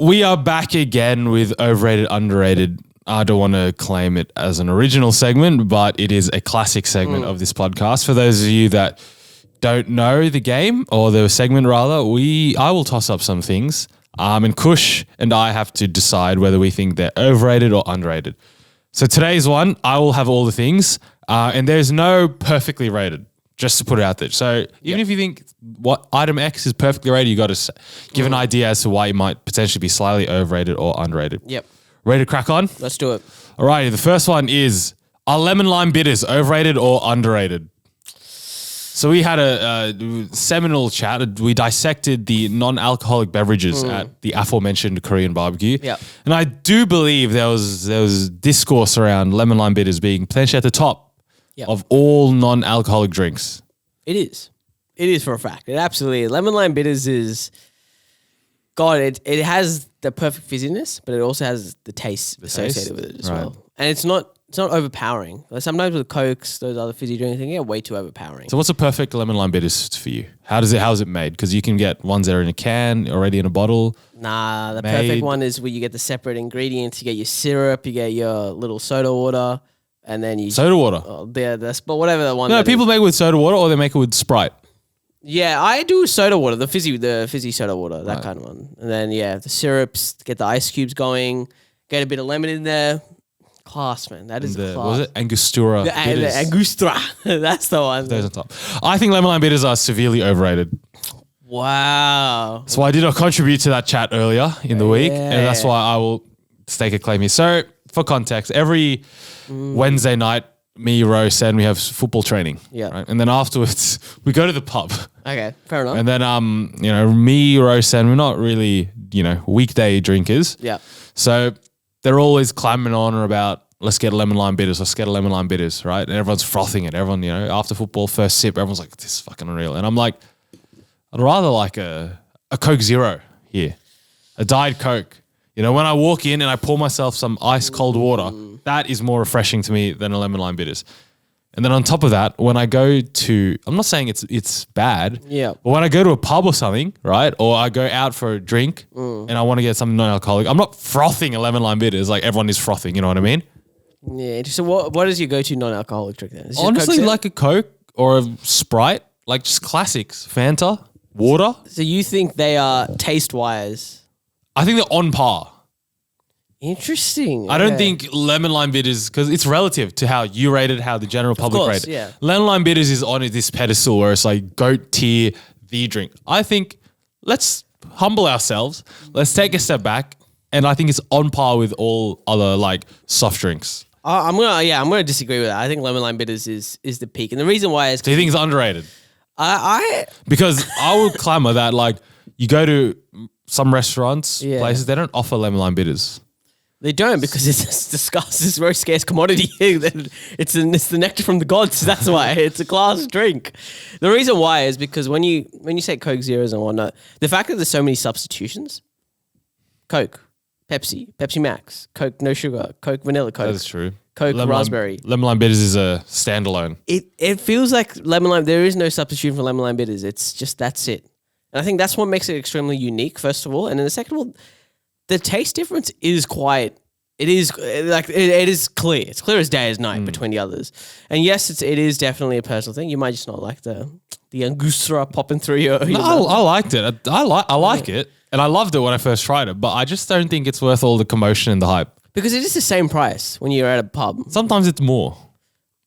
We are back again with Overrated, Underrated. I don't want to claim it as an original segment, but it is a classic segment of this podcast. For those of you that don't know the game or the segment rather, I will toss up some things. And Kush and I have to decide whether we think they're overrated or underrated. So today's one, I will have all the things, and there's no perfectly rated. Just to put it out there. So even if you think what item X is perfectly rated, you got to give an idea as to why it might potentially be slightly overrated or underrated. Yep. Ready to crack on? Let's do it. All right. The first one is, are lemon lime bitters overrated or underrated? So we had a seminal chat. We dissected the non-alcoholic beverages at the aforementioned Korean barbecue. Yep. And I do believe there was discourse around lemon lime bitters being potentially at the top of all non-alcoholic drinks. It is. It is for a fact. It absolutely is. Lemon lime bitters is, God, it has the perfect fizziness, but it also has the taste associated with it as well. And it's not overpowering. Like sometimes with Cokes, those other fizzy drinks, they get way too overpowering. So what's a perfect lemon lime bitters for you? How is it made? Because you can get ones that are in a can, already in a bottle. Nah, the perfect one is where you get the separate ingredients. You get your syrup, you get your little soda water. And then you soda water. But whatever the one. No, people make it with soda water or they make it with Sprite. Yeah, I do soda water, the fizzy soda water, that kind of one. And then the syrups, get the ice cubes going, get a bit of lemon in there. Class, man. That is class. What was it? Angostura. The Angostura. That's the one. Those on top. I think lemon lime bitters are severely overrated. Wow. So I did not contribute to that chat earlier in the week, and that's why I will stake a claim here. So for context, every Wednesday night, me, Rose, and we have football training. Yeah. Right? And then afterwards, we go to the pub. Okay, fair enough. And then, me, Rose, and we're not really, weekday drinkers. Yeah. So they're always clamoring on about, let's get lemon lime bitters, right? And everyone's frothing it. Everyone, after football, first sip, everyone's like, this is fucking unreal. And I'm like, I'd rather like a Coke Zero here, a Diet Coke. When I walk in and I pour myself some ice cold water, that is more refreshing to me than a lemon lime bitters. And then on top of that, when I go to, I'm not saying it's bad, but when I go to a pub or something, right, or I go out for a drink and I want to get something non-alcoholic, I'm not frothing a lemon lime bitters like everyone is frothing, you know what I mean? Yeah. So what is your go-to non-alcoholic drink then? Honestly, like a Coke or a Sprite, like just classics, Fanta, water. So you think they are taste-wise? I think they're on par. Interesting. I don't think lemon lime bitters, because it's relative to how you rate it, how the general public rate it. Yeah. Lemon lime bitters is on this pedestal where it's like goat tier, the drink. I think let's humble ourselves. Let's take a step back, and I think it's on par with all other like soft drinks. I'm gonna disagree with that. I think lemon lime bitters is the peak, and the reason why is. Do you think it's underrated? Because I would clamor that like you go to some restaurants, places, they don't offer lemon lime bitters. They don't, because it's discussed. It's a very scarce commodity. It's the nectar from the gods. That's why it's a class drink. The reason why is because when you say Coke Zeros and whatnot, the fact that there's so many substitutions, Coke, Pepsi Max, Coke no sugar, Coke vanilla, Coke. That is true. Coke raspberry. Lemon lime bitters is a standalone. It feels like lemon lime. There is no substitute for lemon lime bitters. It's just that's it. And I think that's what makes it extremely unique. First of all, and then the second of all, the taste difference is it is clear. It's clear as day as night between the others. And yes, it is definitely a personal thing. You might just not like the Angostura popping through your mouth. I liked it. I like it. And I loved it when I first tried it, but I just don't think it's worth all the commotion and the hype. Because it is the same price when you're at a pub. Sometimes it's more.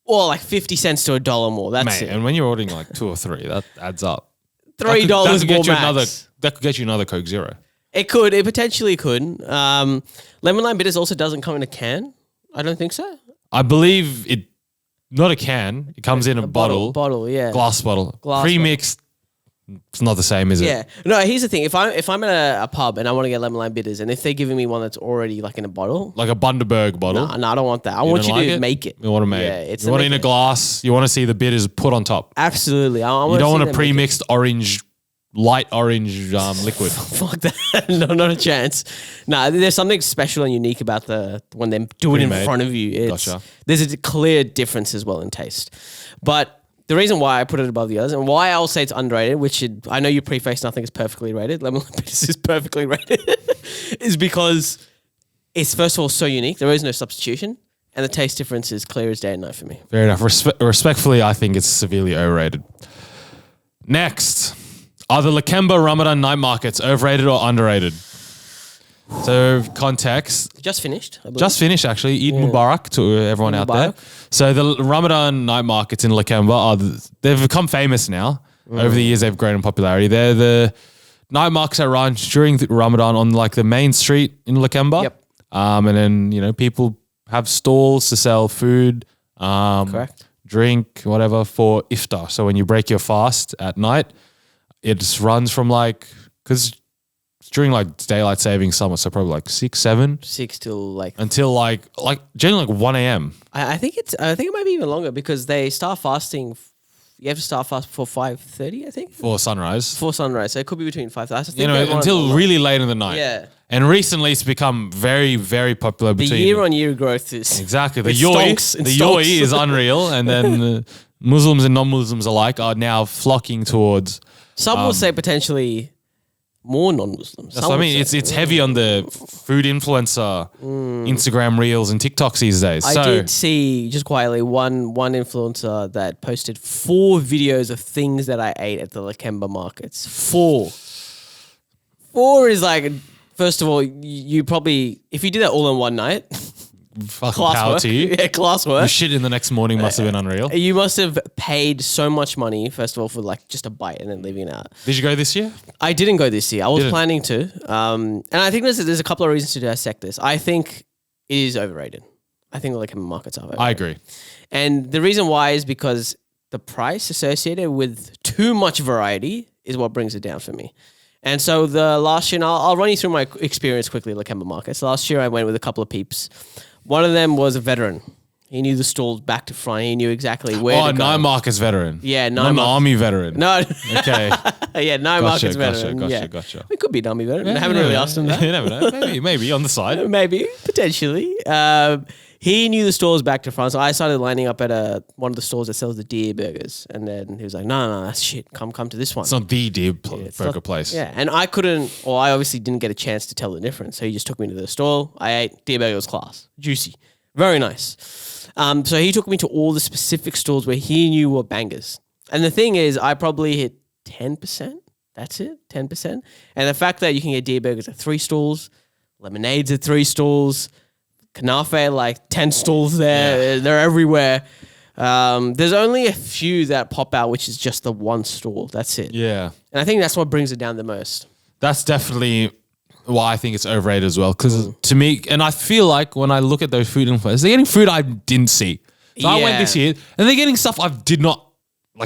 Or like 50 cents to $1 more. That's it. And when you're ordering like 2 or 3, that adds up. $3 more max. That could get you another Coke Zero. It could. It potentially could. Lemon lime bitters also doesn't come in a can. I don't think so. I believe it. Not a can. It comes in a bottle. Glass bottle. Pre-mixed. It's not the same, is it? Yeah. No, here's the thing. If I'm at a pub and I want to get lemon lime bitters, and if they're giving me one that's already like in a bottle. Like a Bundaberg bottle? No, I don't want that. I want you to make it. You want to make it. You want it in a glass. You want to see the bitters put on top. Absolutely. You don't want a pre-mixed light orange liquid. Fuck that. No, not a chance. Nah, there's something special and unique about when they do it in front of you. Gotcha. There's a clear difference as well in taste. But the reason why I put it above the others and why I'll say it's underrated, which I know you preface nothing is perfectly rated. Lemon lime bitters is perfectly rated. is because it's first of all so unique. There is no substitution, and the taste difference is clear as day and night for me. Fair enough. Respectfully, I think it's severely overrated. Next, are the Lakemba Ramadan night markets overrated or underrated? So context. Just finished. I believe. Just finished, actually. Eid Mubarak to everyone out there. So the Ramadan night markets in Lakemba, they've become famous now. Over the years, they've grown in popularity. They're the night markets that run during Ramadan on like the main street in Lakemba. Yep. And then, people have stalls to sell food, Correct. drink, whatever, for iftar. So when you break your fast at night, it just runs from because during like daylight savings summer, so probably like 6, 7. 6 till like until like generally like 1 a.m. I think it might be even longer because they start fasting. You have to start fast before 5:30, I think. For sunrise. Before sunrise, so it could be between 5:30. Until really late in the night. Yeah. And recently, it's become very, very popular. The year-on-year growth is exactly the yoi. The yoi is unreal, and then Muslims and non-Muslims alike are now flocking towards. Some will say potentially more non-Muslims. That's what I mean. It's heavy on the food influencer, Instagram reels and TikToks these days. I did see, just quietly, one influencer that posted 4 videos of things that I ate at the Lakemba markets. 4. 4 is like, first of all, you probably, if you did that all in one night, fucking power to you. Yeah, class work. The shit in the next morning must have been unreal. You must have paid so much money, first of all, for like just a bite and then leaving it out. Did you go this year? I didn't go this year. I was planning to. And I think there's a couple of reasons to dissect this. I think it is overrated. I think the Lakemba markets are overrated. I agree. And the reason why is because the price associated with too much variety is what brings it down for me. And so the last year, and I'll run you through my experience quickly at Lakemba markets. Last year I went with a couple of peeps. One of them was a veteran. He knew the stalls back to front. He knew exactly where to go. Nine markets veteran. Yeah, not an army veteran. No. Okay. Yeah, nine markets veteran. Gotcha. It could be an army veteran. I haven't really asked him that. You never know. Maybe on the side. Maybe, potentially. He knew the stores back to front. So I started lining up at one of the stores that sells the deer burgers. And then he was like, no, that's shit. Come to this one. It's not the deer burger place. Yeah. And I obviously didn't get a chance to tell the difference. So he just took me to the store. I ate deer burger was class. Juicy. Very nice. So he took me to all the specific stores where he knew were bangers. And the thing is, I probably hit 10%. That's it, 10%. And the fact that you can get deer burgers at 3 stalls, lemonades at 3 stalls, Kanafe, like 10 stalls there. Yeah. They're everywhere. There's only a few that pop out, which is just the one stall. That's it. Yeah. And I think that's what brings it down the most. That's definitely why I think it's overrated as well. Because to me, and I feel like when I look at those food influencers, they're getting food I didn't see. So I went this year and they're getting stuff I did not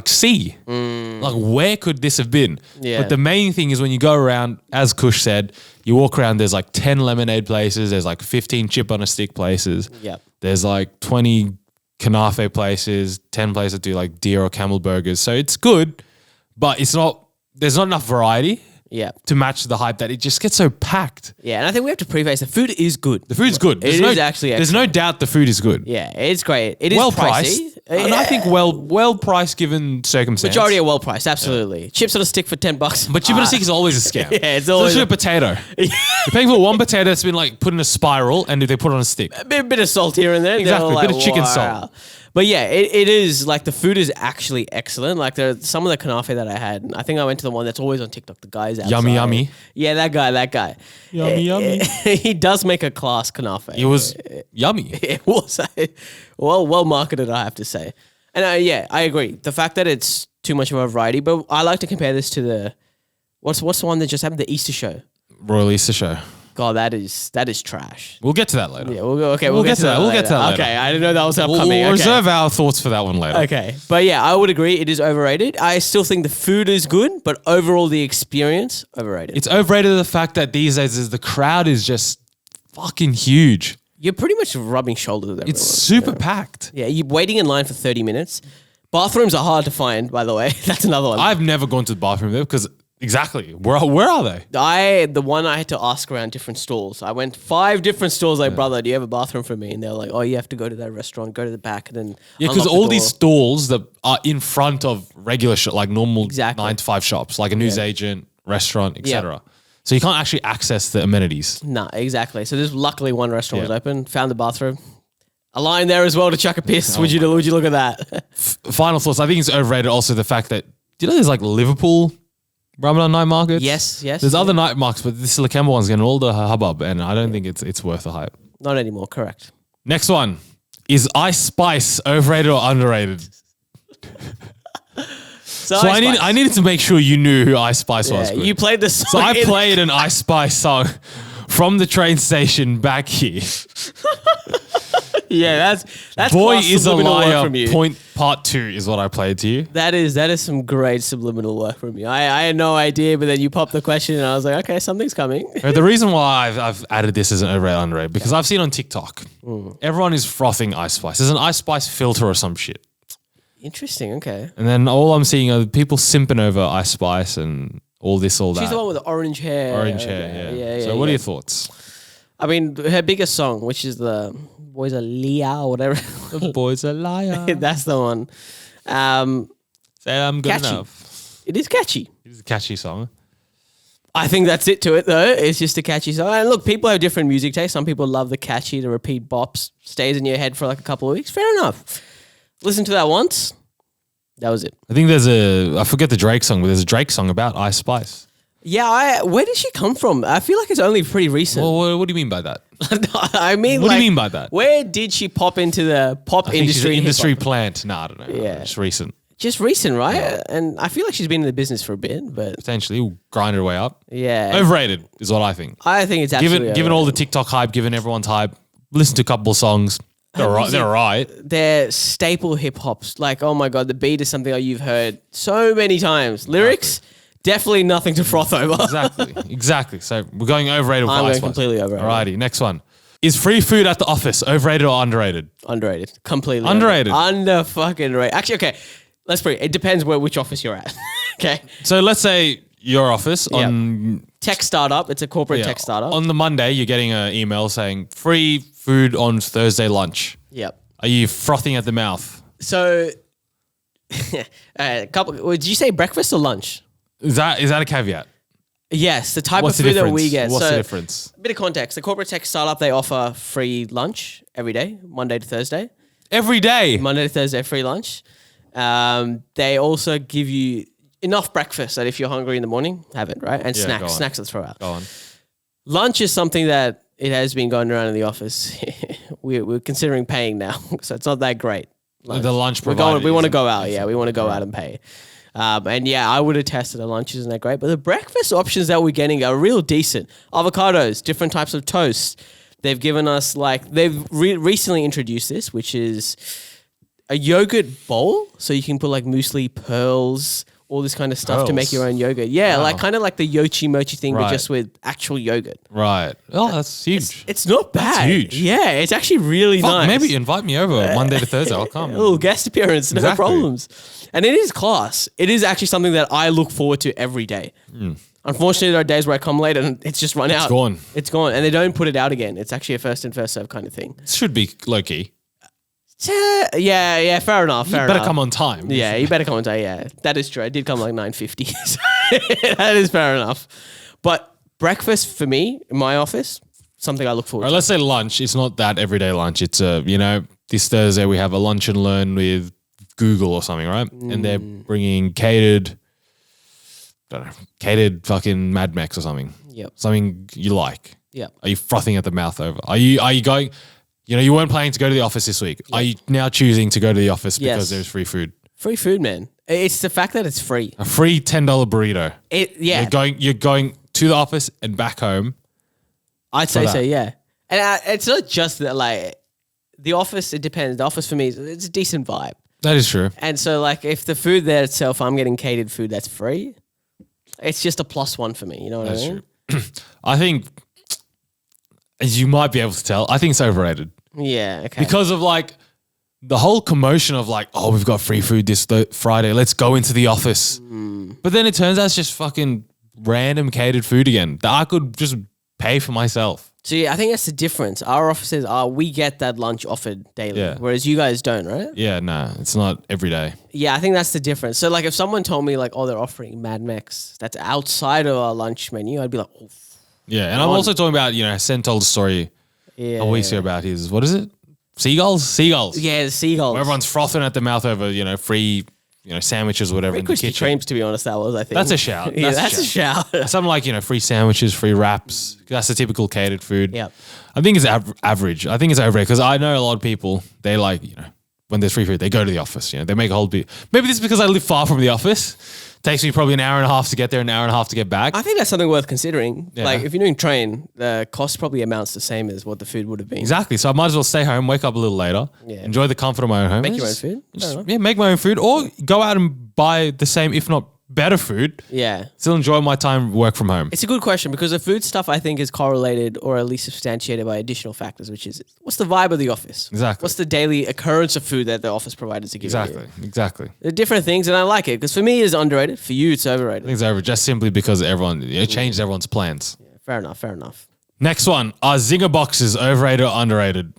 see. Like, where could this have been? Yeah. But the main thing is when you go around, as Kush said, you walk around, there's like 10 lemonade places, there's like 15 chip on a stick places. Yep. There's like 20 Kanafe places, 10 places that do like deer or camel burgers. So it's good, but there's not enough variety. Yeah. To match the hype that it just gets so packed. Yeah, and I think we have to preface the food is good. The food's good. It is actually excellent. There's no doubt the food is good. Yeah, it's great. It is well pricey. Priced. And I think well priced given circumstance. Majority are well priced, absolutely. Yeah. Chips on a stick for $10. But chip on a stick is always a scam. Yeah, it's always a potato. You're paying for one potato that's been like put in a spiral and they put on a stick. A bit of salt here and there. Exactly, a bit of chicken salt. But yeah, it is like the food is actually excellent. Like some of the kanafe that I had. I think I went to the one that's always on TikTok. The guy's outside. Yummy. Yeah, that guy. Yummy. He does make a class kanafe. It was yummy. It was well marketed, I have to say. And yeah, I agree. The fact that it's too much of a variety, but I like to compare this to the what's the one that just happened? The Easter show. Royal Easter show. God, that is trash. We'll get to that later. Yeah, we'll get to that later. Okay, I didn't know that was upcoming. We'll reserve our thoughts for that one later. Okay, but yeah, I would agree it is overrated. I still think the food is good, but overall the experience, overrated. It's overrated the fact that these days the crowd is just fucking huge. You're pretty much rubbing shoulders with everyone. It's super packed. Yeah, you're waiting in line for 30 minutes. Bathrooms are hard to find, by the way. That's another one. I've never gone to the bathroom there because exactly. Where are they? The one I had to ask around different stalls. I went 5 different stalls. Like, brother, do you have a bathroom for me? And they're like, oh, you have to go to that restaurant, go to the back, and then because all these stalls that are in front of regular like normal exactly. 9 to 5 shops, like a newsagent, restaurant, etc. So you can't actually access the amenities. Nah, exactly. So there's luckily one restaurant was open. Found the bathroom. A line there as well to chuck a piss. Would you look at that? Final thoughts. I think it's overrated also the fact that, do you know there's like Liverpool Ramadan night markets? Yes. There's other night markets, but this Lakemba one's getting all the hubbub, and I don't think it's worth the hype. Not anymore, correct. Next one. Is Ice Spice overrated or underrated? So I needed to make sure you knew who Ice Spice was. You played the song. So I played an Ice Spice song from the train station back here. Yeah, that's Boy class is a subliminal work liar. from you. Point part 2 is what I played to you. That is some great subliminal work from you. I had no idea, but then you popped the question, and I was like, okay, something's coming. The reason why I've added this as an overrated underrated because I've seen on TikTok, everyone is frothing Ice Spice. There's an Ice Spice filter or some shit. Interesting. Okay. And then all I'm seeing are people simping over Ice Spice and all this, all that. She's the one with the orange hair. Orange hair, yeah. Yeah. So what are your thoughts? I mean, her biggest song, which is the Boys Are Leah or whatever. The boy's a liar. That's the one. Say I'm good Catchy. enough. It is catchy. It's a catchy song. I think that's it to it, though. It's just a catchy song. And look, people have different music tastes. Some people love the catchy, the repeat bops, stays in your head for like a couple of weeks. Fair enough. Listen to that once. That was it. I think I forget the Drake song, but there's a Drake song about Ice Spice. Yeah, where did she come from? I feel like it's only pretty recent. Well, what do you mean by that? I mean, What do you mean by that? Where did she pop into the pop I think she's industry? an and industry hip-hop? plant. No, I don't know. Yeah. Just recent. Just recent, right? And I feel like she's been in the business for a bit, but Potentially. We'll grind her way up. yeah. Overrated is what I think. I think it's absolutely Given all the TikTok hype, given everyone's hype, listen to a couple of songs. They're right. They're right. They're staple hip hops. Like, oh my God, the beat is something that you've heard so many times. Lyrics, definitely nothing to froth over. Exactly. So we're going overrated with I'm Ice going Spice. completely overrated. Alrighty, next one. Is free food at the office overrated or underrated? Underrated. Completely Underrated. Under fucking rated. Actually, okay. Let's bring it depends which office you're at. Okay. So let's say your office on Tech startup. It's a corporate tech startup. on the Monday, you're getting an email saying free food on Thursday lunch. Yep. Are you frothing at the mouth? So, did you say breakfast or lunch? Is that a caveat? Yes, the type What's of the food that difference? we get. What's so, the difference? A bit of context. The corporate tech startup, they offer free lunch every day, Monday to Thursday. Every day. Monday to Thursday, free lunch. They also give you enough breakfast that if you're hungry in the morning, have it, right? And snacks to throw out. Go on. Lunch is something that it has been going around in the office. we're considering paying now, so it's not that great. The lunch We provider. want to go out. Yeah, we want to go out and pay. And yeah, I would attest that the lunch isn't that great, but the breakfast options that we're getting are real decent. Avocados, different types of toast. They've given us they've recently introduced this, which is a yogurt bowl. So you can put like muesli, pearls, all this kind of stuff to make your own yogurt. Yeah, like kind of like the Yochi Mochi thing, but just with actual yogurt. Right. Oh, that's huge. It's not bad. That's huge. Yeah, it's actually really nice. Maybe invite me over Monday to Thursday. I'll come. A little guest appearance, no Exactly. problems. And it is class. It is actually something that I look forward to every day. Unfortunately, there are days where I come late and it's just run out. gone. It's gone. And they don't put it out again. It's actually a first in, first serve kind of thing. This should be low key. Yeah, fair enough. Fair Better enough. come on time. Yeah, you better come on time. Yeah, that is true. I did come like 9:50. So that is fair enough. But breakfast for me in my office, something I look forward All right, to. let's say lunch. It's not that everyday lunch. It's this Thursday we have a lunch and learn with Google or something, right? And they're bringing catered fucking Mad Max or something. Yep. Something you like. Yep. Are you frothing at the mouth over? Are you going? You weren't planning to go to the office this week. Are you now choosing to go to the office because there's free food? Free food, man. It's the fact that it's free. A free $10 burrito. Yeah. You're going to the office and back home. I'd say that. so, yeah. And it's not just that, like, the office, it depends. The office for me, it's a decent vibe. That is true. And so, like, if the food there itself, I'm getting catered food that's free, it's just a plus one for me. You know what I mean? True. I think, as you might be able to tell, I think it's overrated. Yeah, okay. Because of like the whole commotion of like, oh, we've got free food this Friday. Let's go into the office. But then it turns out it's just fucking random catered food again that I could just pay for myself. See, I think that's the difference. Our offices we get that lunch offered daily, Yeah. whereas you guys don't, right? Yeah, no, it's not every day. Yeah, I think that's the difference. So, like, if someone told me, like, oh, they're offering Mad Max that's outside of our lunch menu, I'd be like, oh, Yeah, and I'm also talking about, Sen told a story yeah. a week ago about his, what is it? Seagulls? Yeah, the seagulls. Where everyone's frothing at the mouth over, free, sandwiches or whatever Free in the Krispy kitchen. Kremes, to be honest, that was, I think. That's a shout. Yeah, that's a shout. Something like, free sandwiches, free wraps. That's the typical catered food. Yep. I think it's average. I think it's overrated because I know a lot of people, they like, when there's free food, they go to the office. They make a whole bit. Maybe this is because I live far from the office. Takes me probably an hour and a half to get there, an hour and a half to get back. I think that's something worth considering. Yeah. Like, if you're doing train, the cost probably amounts the same as what the food would have been. Exactly. So I might as well stay home, wake up a little later, Yeah. enjoy the comfort of my own home. Make and your own just- food. just- Fair enough. yeah, make my own food or go out and buy the same, if not better food. Yeah. Still enjoy my time, work from home. It's a good question because the food stuff I think is correlated or at least substantiated by additional factors, which is what's the vibe of the office? Exactly. What's the daily occurrence of food that the office providers are giving you? Exactly. They're different things and I like it because for me it's underrated. For you it's I overrated. think it's over just simply because everyone, it changed everyone's plans. Yeah, fair enough. Next one, are Zinger boxes overrated or underrated?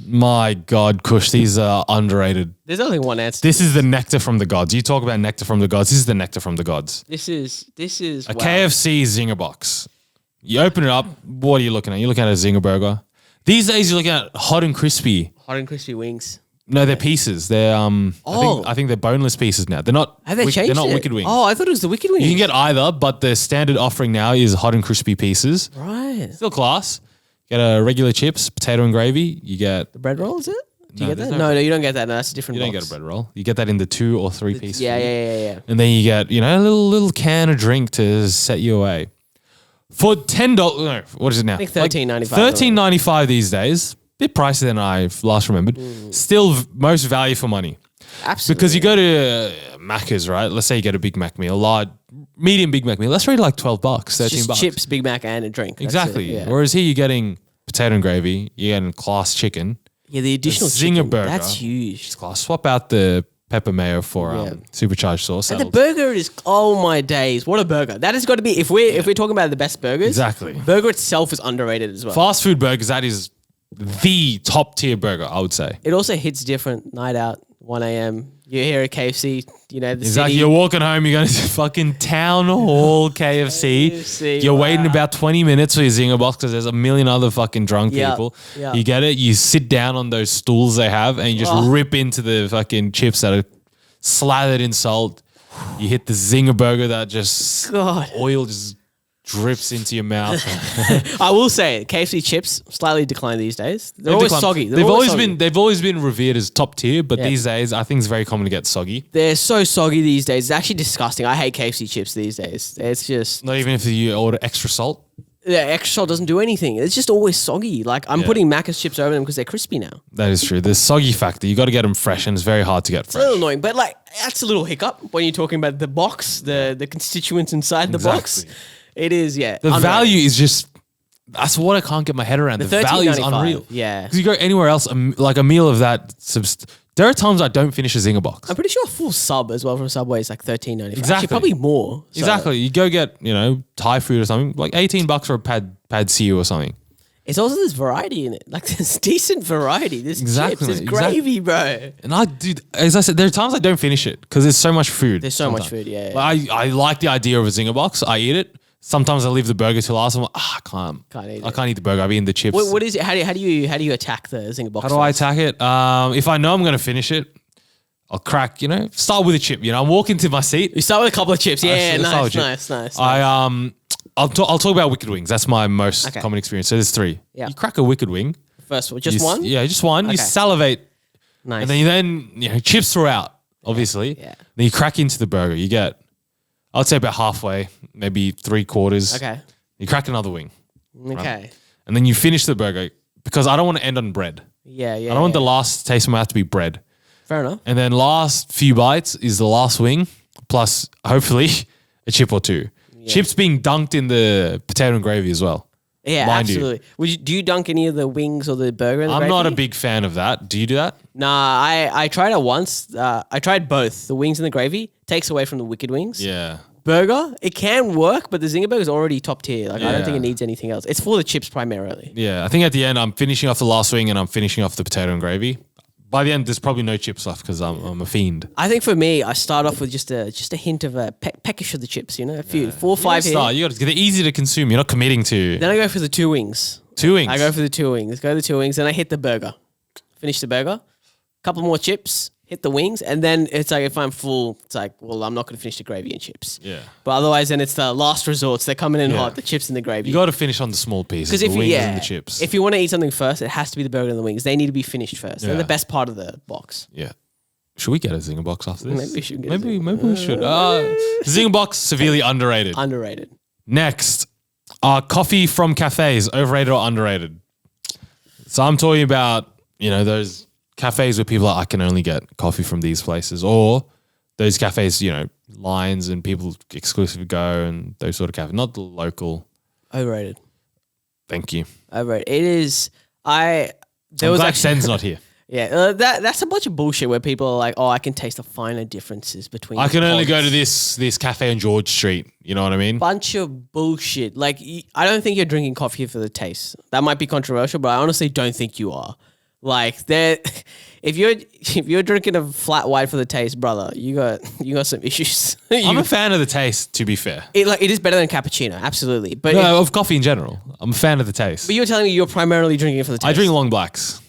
My God, Kush, these are underrated. There's only one answer. This is the nectar from the gods. You talk about nectar from the gods. This is the nectar from the gods. This is A wow. KFC Zinger box. You open it up. What are you looking at? You're looking at a Zinger burger. These days, you're looking at hot and crispy. Hot and crispy wings. No, they're pieces. They're I think they're boneless pieces now. They're not. Have they changed They're not it? wicked wings. Oh, I thought it was the wicked wings. You can get either, but the standard offering now is hot and crispy pieces. right. Still class. Get a regular chips, potato and gravy. You get. The bread roll, is it? Do you No, get there's that? no No, you don't get that. No, that's a different You don't box. get a bread roll. You get that in the 2 or 3 piece. Yeah. And then you get, a little can of drink to set you away. For $10, no, what is it now? I think $13.95. $13.95 these days. Bit pricier than I've last remembered. Still most value for money. Absolutely. Because you go to Macca's, right? Let's say you get a Big Mac meal, medium Big Mac meal. That's really like $12, $13. Just chips, Big Mac, and a drink. That's Exactly. it, yeah. Whereas here you're getting potato and gravy. You're getting class chicken. Yeah, the additional Zinger chicken, burger. that's huge. It's class. Swap out the pepper mayo for supercharged sauce. And the That'll- burger is, oh my days, what a burger. That has got to be, if we're talking about the best burgers, Exactly. burger itself is underrated as well. Fast food burgers, that is the top tier burger, I would say. It also hits different, night out, 1 a.m. You're here at KFC, the It's city. like you're walking home, you're going to fucking town hall KFC. KFC, You're wow. waiting about 20 minutes for your Zinger box because there's a million other fucking drunk Yeah, people. yeah. You get it, you sit down on those stools they have and you just Oh. rip into the fucking chips that are slathered in salt. You hit the Zinger burger that just God. oil just drips into your mouth. I will say, KFC chips slightly decline these days. They're always soggy. They've always been revered as top tier, but these days I think it's very common to get soggy. They're so soggy these days. It's actually disgusting. I hate KFC chips these days. It's just Not even if you order extra salt. the extra salt doesn't do anything. It's just always soggy. Like I'm putting Macca's chips over them because they're crispy now. That is true. The soggy factor, you got to get them fresh, and it's very hard to get It's a little fresh. annoying, but like that's a little hiccup when you're talking about the box, the constituents inside the box. Exactly. It is, yeah. The value is just, that's what I can't get my head around. The value is $13.95, unreal. yeah. Because you go anywhere else, like a meal of that, there are times I don't finish a Zinger box. I'm pretty sure a full sub as well from Subway is like $13.95. Exactly. Actually, probably more. So Exactly. You go get, Thai food or something, like $18 for a pad see ew or something. It's also there's variety in it. Like there's decent variety. There's Exactly, chips, there's exactly. gravy, bro. And dude, as I said, there are times I don't finish it because there's so much food. There's so much sometimes. food, yeah. Like, I like the idea of a Zinger box. I eat it. Sometimes I leave the burger till last. I'm like, I can't. Can't I eat can't eat the burger. I'll be in the chips. What is it? How do you attack the Zinger box? How do I first? attack it? If I know I'm going to finish it, I'll crack, start with a chip. I'm walking to my seat. You start with a couple of chips. Yeah, Let's start with nice. I'll talk about Wicked Wings. That's my most Okay. common experience. So there's 3. Yeah. You crack a Wicked Wing. First of all, just You one? Yeah, just one. You Okay. salivate. Nice. And then chips throughout, obviously. Yeah. Then you crack into the burger. You get, I'd say about halfway, maybe 3/4. Okay. You crack another wing. Okay. And then you finish the burger because I don't want to end on bread. Yeah. I don't want the last taste of my mouth to be bread. Fair enough. And then last few bites is the last wing, plus hopefully a chip or 2. Chips being dunked in the potato and gravy as well. Yeah, Mind you. absolutely. Do you dunk any of the wings or the burger in the I'm not a gravy? big fan of that. Do you do that? Nah, I tried it once. I tried both. The wings and the gravy takes away from the wicked wings. Yeah. burger, it can work, but the Zinger burger is already top tier. Like I don't think Yeah. it needs anything else. It's for the chips primarily. Yeah, I think at the end I'm finishing off the last wing and I'm finishing off the potato and gravy. By the end, there's probably no chips left because I'm a fiend. I think for me, I start off with just a hint of a peckish of the chips. You know, a few, 4 or 5 here. You got to get it easy to consume. You're not committing to Then I go for the 2 wings. 2 wings. I go for the 2 wings. Go the 2 wings. Then I hit the burger. Finish the burger. Couple more chips. Hit the wings. And then it's like if I'm full, it's like, well, I'm not going to finish the gravy and chips. Yeah. But otherwise, then it's the last resort. So they're coming in hot, the chips and the gravy. You got to finish on the small pieces, Because the if wings and the chips. if you want to eat something first, it has to be the burger and the wings. They need to be finished first. They're the best part of the box. Yeah. Should we get a Zinger box after this? Maybe we should get Maybe we should. Zinger box, severely underrated. Underrated. Next, coffee from cafes, overrated or underrated? So I'm talking about, those cafes where people are, I can only get coffee from these places, or those cafes, lines and people exclusively go and those sort of cafes, not the local. Overrated. Thank you. Overrated. It is. I'm glad Sen's not here. Yeah, that's a bunch of bullshit where people are like, oh, I can taste the finer differences between. I can only go to pods. this cafe on George Street. You know what I mean? Bunch of bullshit. Like, I don't think you're drinking coffee for the taste. That might be controversial, but I honestly don't think you are. Like, if you're drinking a flat white for the taste, brother, you got some issues. I'm a fan of the taste, to be fair. It is better than cappuccino, absolutely. But No, of coffee in general. I'm a fan of the taste. but you're telling me you're primarily drinking it for the taste. I drink long blacks.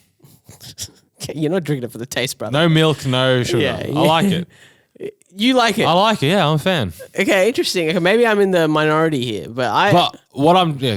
You're not drinking it for the taste, brother. No milk, no sugar. Yeah, I like it. You like it. I like it. Yeah, I'm a fan. Okay, interesting. Okay, maybe I'm in the minority here, But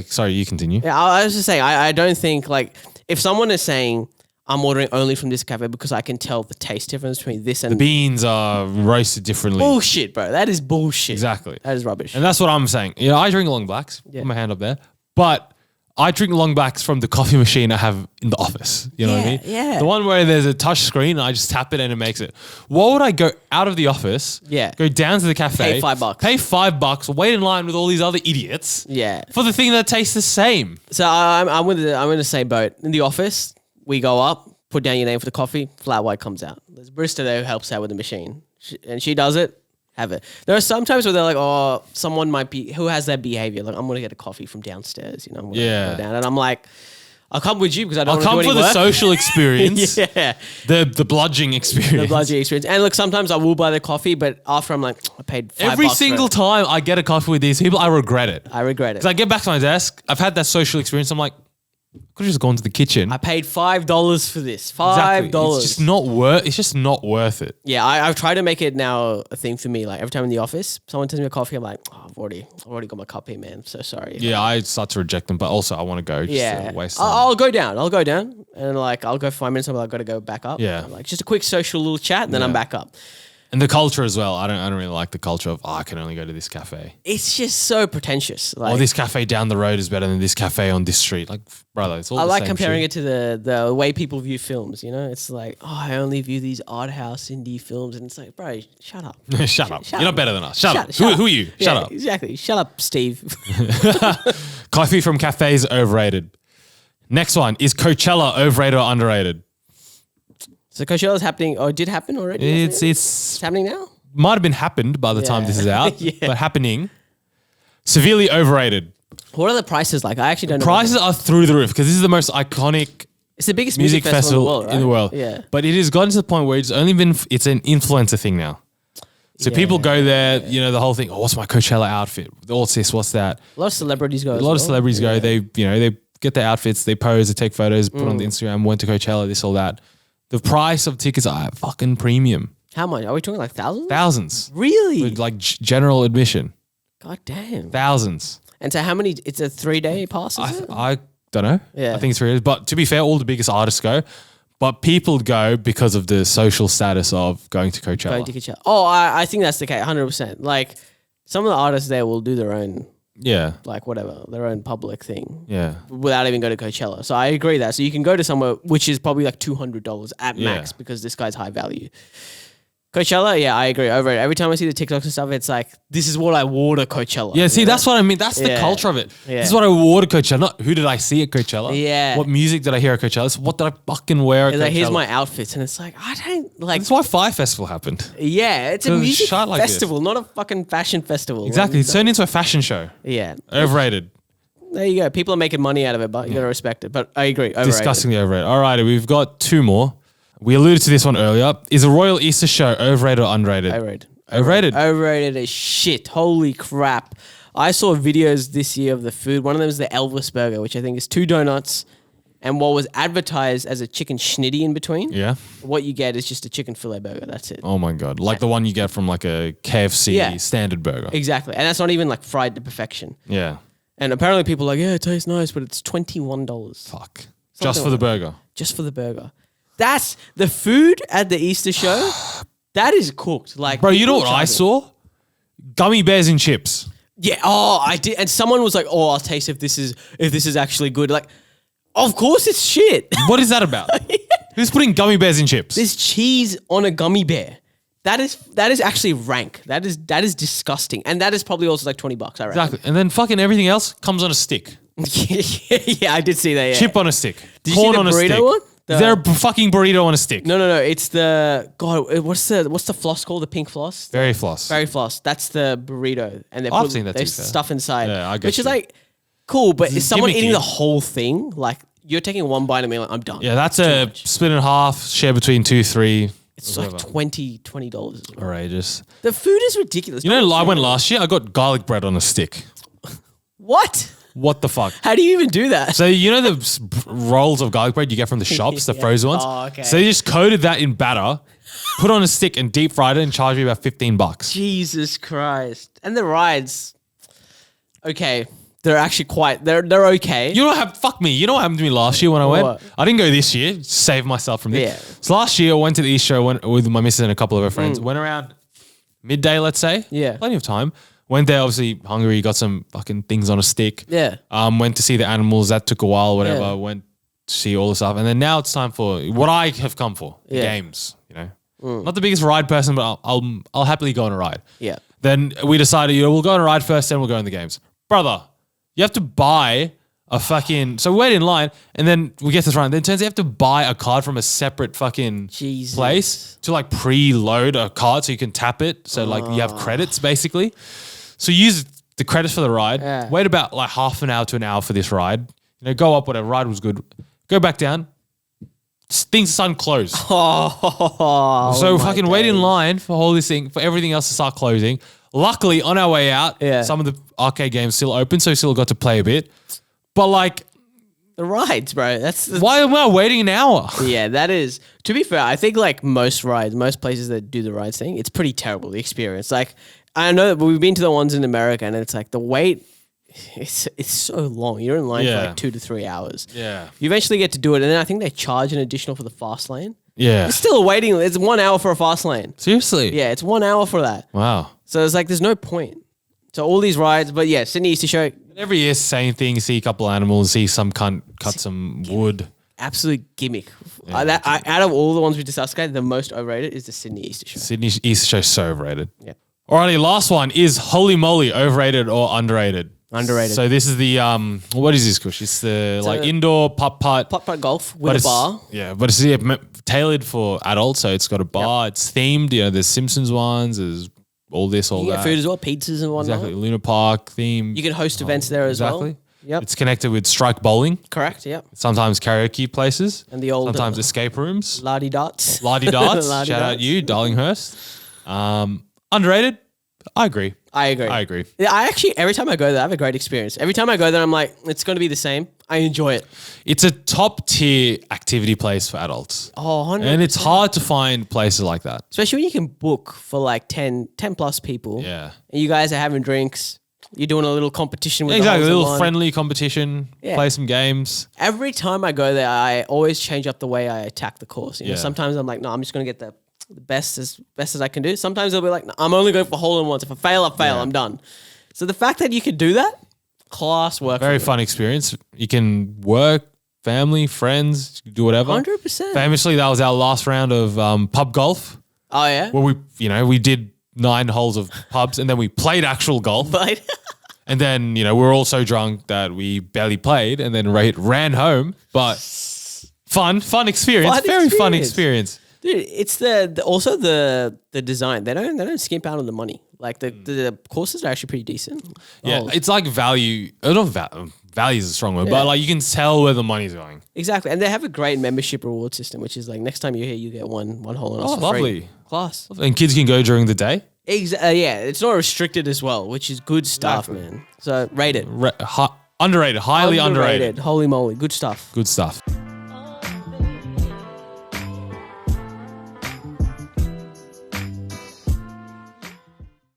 sorry, you continue. Yeah, I was just saying, I don't think, like, if someone is saying, I'm ordering only from this cafe because I can tell the taste difference between this and... The beans are roasted differently. Bullshit, bro. That is bullshit. Exactly. That is rubbish. And that's what I'm saying. I drink long blacks. Yeah. Put my hand up there. But I drink long blacks from the coffee machine I have in the office. You know what I mean? Yeah. The one where there's a touch screen and I just tap it and it makes it. Why would I go out of the office, Yeah. go down to the cafe, Pay $5. pay $5, wait in line with all these other idiots Yeah. for the thing that tastes the same? So I'm with the same boat. In the office, we go up, put down your name for the coffee, flat white comes out. There's a barista there who helps out with the machine. And she does it. Have it. There are some times where they're like, oh, someone might be who has that behavior. Like, I'm gonna get a coffee from downstairs. I'm gonna go down, and I'm like, I'll come with you because I don't. I'll come for the social experience. Yeah, the bludging experience. the bludgeoning experience. And look, sometimes I will buy the coffee, but after I'm like, I paid $5 Every for single it. time I get a coffee with these people, I regret it. I regret it. Because I get back to my desk, I've had that social experience. I'm like, I could have just gone to the kitchen. I paid $5 for this. Exactly. $5. It's just not worth it. Yeah, I've tried to make it now a thing for me. Like every time in the office, someone tells me a coffee, I'm like, oh, I've already got my cup here, man. I'm so sorry. Yeah, I start to reject them, but also I want to go. Just Yeah, to waste time. I'll go down. I'll go down, and like I'll go for 5 minutes. I'm like, I've got to go back up. Yeah. like just a quick social little chat, and then I'm back up. And the culture as well. I don't really like the culture of I can only go to this cafe. It's just so pretentious. Like Or this cafe down the road is better than this cafe on this street. Like, brother, it's all I the like same comparing shit. it to the way people view films. It's like, oh, I only view these art house indie films, and it's like, bro, shut up. Shut up. Shut You're up. not better than us. Shut up. Shut Who are you? Yeah, Shut up. Exactly. Shut up, Steve. Coffee from cafes overrated. Next one is Coachella overrated or underrated? So Coachella's happening, or did happen already? It's happening now. might have been happened by the time Yeah. this is out, Yeah. but happening. Severely overrated. What are the prices like? I actually don't know. Prices are through the roof because this is the most iconic It's the biggest music festival in the world, right? Yeah. Yeah. But it has gotten to the point where it's an influencer thing now. So people go there, the whole thing, oh, what's my Coachella outfit? What's this? What's that? A lot of celebrities go. A lot of celebrities go, they get their outfits, they pose, they take photos, put on the Instagram, went to Coachella, this, all that. The price of tickets are fucking premium. How much? Are we talking like thousands? Thousands. Really? With like general admission. God damn. Thousands. And so how many? It's a 3-day pass, is it? I don't know. Yeah. I think it's 3 years. But to be fair, all the biggest artists go. But people go because of the social status of going to Coachella. Going to Coachella. Oh, I think that's the case, 100%. Like, some of the artists there will do their own, Yeah. like, whatever, their own public thing. Yeah. Without even going to Coachella. So I agree that. So you can go to somewhere which is probably like $200 at max because this guy's high value. Coachella, yeah, I agree. Overrated. Every time I see the TikToks and stuff, it's like, this is what I wore to Coachella. Yeah, see, that's what I mean. That's the Yeah. culture of it. Yeah. This is what I wore to Coachella. Not who did I see at Coachella. Yeah. What music did I hear at Coachella? It's what did I fucking wear at It's Coachella. like, here's my outfits. And it's like, I don't like, That's why Fire Festival happened. yeah, it's a So music shit like this. festival, not a fucking fashion festival. Exactly. It's turned into a fashion show. Yeah. Overrated. There you go. People are making money out of it, but you got to respect it. But I agree. Overrated. Disgustingly overrated. All right, we've got two more. We alluded to this one earlier. Is a Royal Easter show overrated or underrated? Overrated. Overrated. Overrated as shit. Holy crap. I saw videos this year of the food. One of them is the Elvis burger, which I think is 2 donuts and what was advertised as a chicken schnitty in between. Yeah. What you get is just a chicken filet burger. That's it. Oh my God. Like the one you get from like a KFC Yeah. standard burger. Exactly. And that's not even like fried to perfection. Yeah. And apparently people are like, yeah, it tastes nice, but it's $21. Fuck. Just for the burger. Just for the burger. That's the food at the Easter show. That is cooked. Like, Bro, you know people what I charge it. saw? Gummy bears and chips. Yeah. Oh, I did. And someone was like, "Oh, I'll taste if this is actually good." Like, of course it's shit. What is that about? Who's putting gummy bears in chips? There's cheese on a gummy bear. That is actually rank. That is disgusting. And that is probably also like $20, I reckon. Exactly. And then fucking everything else comes on a stick. yeah, I did see that. Yeah. Chip on a stick. Did you see Corn the on a burrito stick. one? Is there a fucking burrito on a stick? No. It's the what's the floss called? The pink floss. Very floss. Very floss. That's the burrito, and they I've put seen that there's too, fair. stuff inside. Yeah, I get which is you. like cool, but is someone gimmicky. eating the whole thing? Like you're taking one bite and being like, I'm done. Yeah, that's Too a much. split in half, share between 2, 3. It's like $20. Outrageous. The food is ridiculous. You know, I went last year, I got garlic bread on a stick. What? What the fuck? How do you even do that? So you know the rolls of garlic bread you get from the shops, the Yeah. frozen ones? Oh, okay. So they just coated that in batter, put on a stick and deep fried it and charged me about $15. Jesus Christ! And the rides, okay, they're actually they're okay. You know what happened? Fuck me. You know what happened to me last year when I went? What? I didn't go this year. Save myself from this. Yeah. So last year I went to the East show went with my missus and a couple of her friends. Went around midday, let's say. Yeah. Plenty of time. Went there, obviously hungry, got some fucking things on a stick. Yeah. Went to see the animals. That took a while, whatever. Yeah. Went to see all the stuff. And then now it's time for what I have come for. The Yeah. games, you know. Not the biggest ride person, but I'll happily go on a ride. Yeah. Then we decided, we'll go on a ride first, then we'll go in the games. Brother, you have to buy a fucking... So we wait in line, and then we get to this ride. Then it turns out you have to buy a card from a separate fucking Jesus. place to like preload a card so you can tap it. So like you have credits basically. So you use the credits for the ride. Yeah. Wait about like half an hour to an hour for this ride. You know, go up, whatever. Ride was good. Go back down. Things starting to close. Oh, So my fucking wait in days. line for all this thing, for everything else to start closing. Luckily, on our way out, Yeah. some of the arcade games still open, so we still got to play a bit. But like, The rides, bro. That's why am I waiting an hour? yeah. That is. To be fair, I think like most rides, most places that do the rides thing, it's pretty terrible the experience. Like I know that we've been to the ones in America, and it's like the wait. It's so long. You're in line for Yeah. like 2 to 3 hours. Yeah. You eventually get to do it, and then I think they charge an additional for the fast lane. Yeah. It's still a waiting. It's 1 hour for a fast lane. Seriously? Yeah, it's 1 hour for that. Wow. So it's like there's no point. So all these rides, but yeah, Sydney Easter Show, Every year, same thing. See a couple animals, see some cunt cut some wood. absolute gimmick. Out of all the ones we discussed, guys, the most overrated is the Sydney Easter Show. Sydney Easter Show so overrated. Yeah. Alrighty, last one is holy moly, overrated or underrated? Underrated. So this is the what is this, Kush? It's the like a- indoor putt-putt. Putt-putt golf but with a it's- bar. Yeah, but it's tailored for adults, so it's got a bar. It's themed. You know, there's Simpsons ones. There's all this, all You that. get food as well, pizzas and whatnot. Exactly, Luna Park theme. You can host events there as exactly. well. Yep. It's connected with Strike Bowling. Correct, yep. Sometimes karaoke places. And the old Sometimes escape rooms. Lardy Dots. Lardy Darts. Lardy Shout out Darts. you, Darlinghurst. Underrated. I agree. I agree. I agree. Yeah, I actually, every time I go there, I have a great experience. Every time I go there, I'm like, it's going to be the same. I enjoy it. It's a top tier activity place for adults. Oh, 100. And it's hard to find places like that. Especially when you can book for like 10 plus people. Yeah. And you guys are having drinks. You're doing a little competition with Exactly. A the little holes in one. friendly competition. Yeah. Play some games. Every time I go there, I always change up the way I attack the course. You know, Yeah. sometimes I'm like, no, I'm just going to get the best as I can do. Sometimes they'll be like, no, I'm only going for hole in ones. If I fail, I fail. Yeah. I'm done. So the fact that you can do that, class work. Very fun experience. You can work, family, friends, do whatever. 100%. Famously, that was our last round of pub golf. Oh yeah. where we did 9 holes of pubs and then we played actual golf. But And then, we were all so drunk that we barely played and then ran home. But fun experience. Very fun experience. dude, it's also the design. They don't skimp out on the money. Like the courses are actually pretty decent. Yeah, Oh, it's like value. Not value is a strong word, but like you can tell where the money's going. exactly. And they have a great membership reward system, which is like next time you're here, you get one hole in us for lovely. free. Class. And kids can go during the day. Yeah, it's not restricted as well, which is good stuff, man. So rate it. Underrated, highly underrated. Holy moly, good stuff. Good stuff.